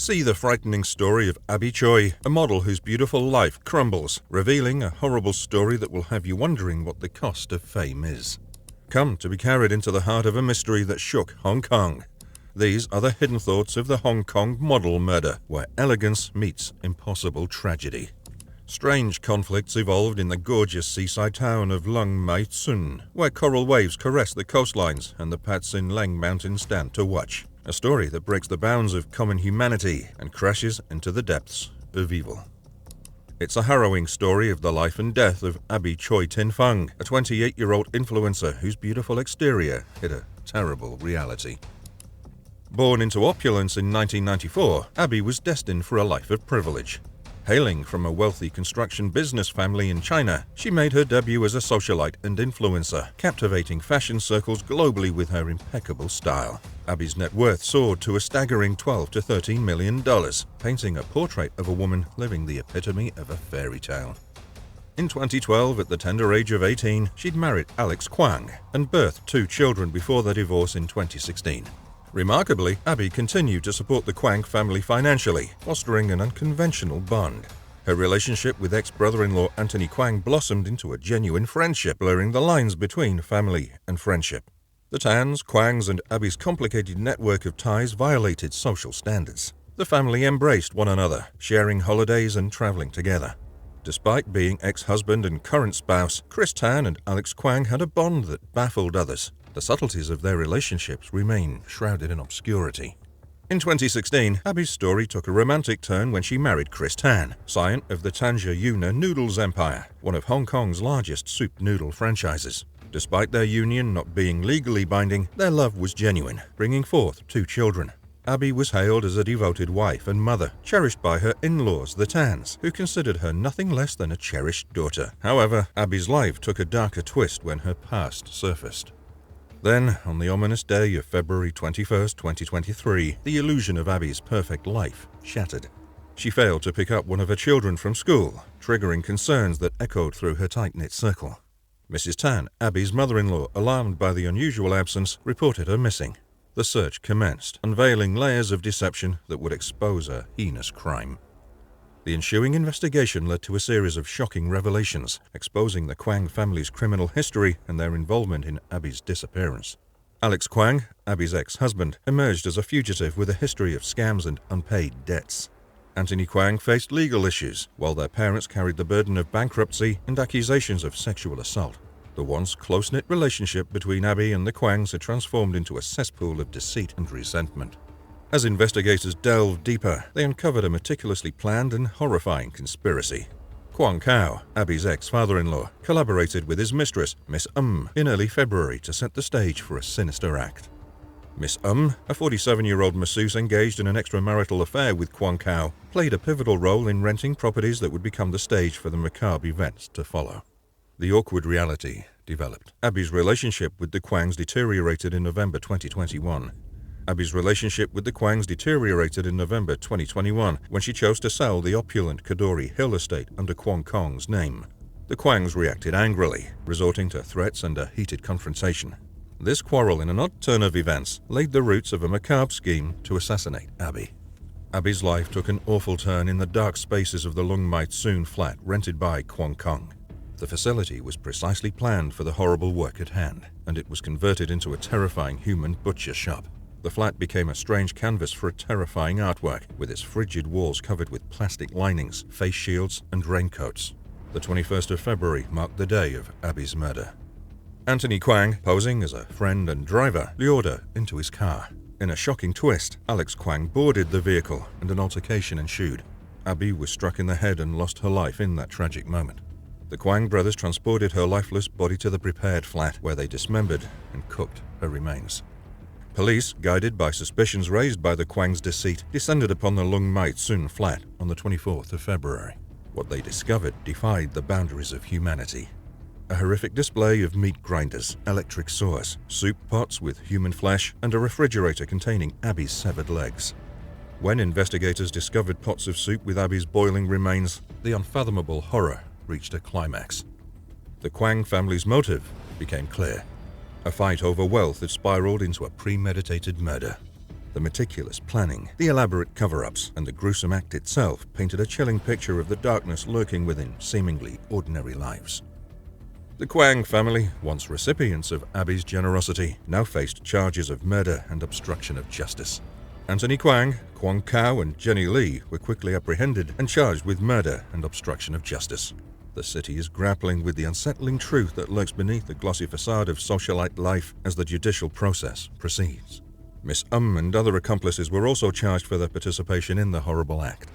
See the frightening story of Abby Choi, a model whose beautiful life crumbles, revealing a horrible story that will have you wondering what the cost of fame is. Come to be carried into the heart of a mystery that shook Hong Kong. These are the hidden thoughts of the Hong Kong model murder, where elegance meets impossible tragedy. Strange conflicts evolved in the gorgeous seaside town of Lung Mai Tsuen, where coral waves caress the coastlines and the Pat Sin Leng Mountains stand to watch. A story that breaks the bounds of common humanity and crashes into the depths of evil. It's a harrowing story of the life and death of Abby Choi Tin Fung, a 28-year-old influencer whose beautiful exterior hid a terrible reality. Born into opulence in 1994, Abby was destined for a life of privilege. Hailing from a wealthy construction business family in China, she made her debut as a socialite and influencer, captivating fashion circles globally with her impeccable style. Abby's net worth soared to a staggering $12 to $13 million, painting a portrait of a woman living the epitome of a fairy tale. In 2012, at the tender age of 18, she'd married Alex Kwang and birthed 2 children before their divorce in 2016. Remarkably, Abby continued to support the Kwang family financially, fostering an unconventional bond. Her relationship with ex-brother-in-law Anthony Kwang blossomed into a genuine friendship, blurring the lines between family and friendship. The Tans, Kwangs, and Abby's complicated network of ties violated social standards. The family embraced one another, sharing holidays and traveling together. Despite being ex-husband and current spouse, Chris Tan and Alex Kwang had a bond that baffled others. The subtleties of their relationships remain shrouded in obscurity. In 2016, Abby's story took a romantic turn when she married Chris Tan, scion of the Tanja Yuna Noodles Empire, one of Hong Kong's largest soup noodle franchises. Despite their union not being legally binding, their love was genuine, bringing forth 2 children. Abby was hailed as a devoted wife and mother, cherished by her in-laws, the Tans, who considered her nothing less than a cherished daughter. However, Abby's life took a darker twist when her past surfaced. Then, on the ominous day of February 21, 2023, the illusion of Abby's perfect life shattered. She failed to pick up one of her children from school, triggering concerns that echoed through her tight-knit circle. Mrs. Tan, Abby's mother-in-law, alarmed by the unusual absence, reported her missing. The search commenced, unveiling layers of deception that would expose a heinous crime. The ensuing investigation led to a series of shocking revelations, exposing the Kwang family's criminal history and their involvement in Abby's disappearance. Alex Kwang, Abby's ex-husband, emerged as a fugitive with a history of scams and unpaid debts. Anthony Kwang faced legal issues, while their parents carried the burden of bankruptcy and accusations of sexual assault. The once close-knit relationship between Abby and the Kwangs had transformed into a cesspool of deceit and resentment. As investigators delved deeper, they uncovered a meticulously planned and horrifying conspiracy. Kwang Kao, Abby's ex-father-in-law, collaborated with his mistress, Miss in early February to set the stage for a sinister act. Miss a 47-year-old masseuse engaged in an extramarital affair with Kwang Kao, played a pivotal role in renting properties that would become the stage for the macabre events to follow. The awkward reality developed. Abby's relationship with the Kwangs deteriorated in November 2021. Abby's relationship with the Kwangs deteriorated in November 2021 when she chose to sell the opulent Kadori Hill estate under Kwang Kong's name. The Kwangs reacted angrily, resorting to threats and a heated confrontation. This quarrel, in an odd turn of events, laid the roots of a macabre scheme to assassinate Abby. Abby's life took an awful turn in the dark spaces of the Lung Mai Tsuen flat rented by Kwang Kong. The facility was precisely planned for the horrible work at hand, and it was converted into a terrifying human butcher shop. The flat became a strange canvas for a terrifying artwork, with its frigid walls covered with plastic linings, face shields, and raincoats. The 21st of February marked the day of Abby's murder. Anthony Kwang, posing as a friend and driver, lured her into his car. In a shocking twist, Alex Kwang boarded the vehicle and an altercation ensued. Abby was struck in the head and lost her life in that tragic moment. The Kwang brothers transported her lifeless body to the prepared flat, where they dismembered and cooked her remains. Police, guided by suspicions raised by the Kwang's deceit, descended upon the Lung Mai Tsuen flat on the 24th of February. What they discovered defied the boundaries of humanity. A horrific display of meat grinders, electric saws, soup pots with human flesh, and a refrigerator containing Abby's severed legs. When investigators discovered pots of soup with Abby's boiling remains, the unfathomable horror reached a climax. The Kwang family's motive became clear. A fight over wealth had spiraled into a premeditated murder. The meticulous planning, the elaborate cover-ups, and the gruesome act itself painted a chilling picture of the darkness lurking within seemingly ordinary lives. The Kwang family, once recipients of Abby's generosity, now faced charges of murder and obstruction of justice. Anthony Kwang, Kwang Kao, and Jenny Lee were quickly apprehended and charged with murder and obstruction of justice. The city is grappling with the unsettling truth that lurks beneath the glossy facade of socialite life as the judicial process proceeds. Miss and other accomplices were also charged for their participation in the horrible act.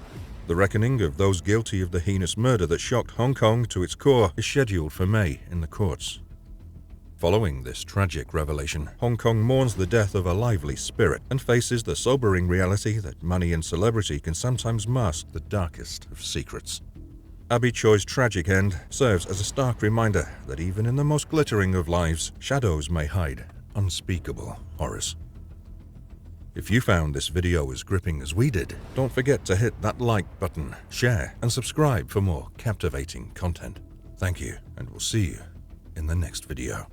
The reckoning of those guilty of the heinous murder that shocked Hong Kong to its core is scheduled for May in the courts. Following this tragic revelation, Hong Kong mourns the death of a lively spirit and faces the sobering reality that money and celebrity can sometimes mask the darkest of secrets. Abby Choi's tragic end serves as a stark reminder that even in the most glittering of lives, shadows may hide unspeakable horrors. If you found this video as gripping as we did, don't forget to hit that like button, share, and subscribe for more captivating content. Thank you, and we'll see you in the next video.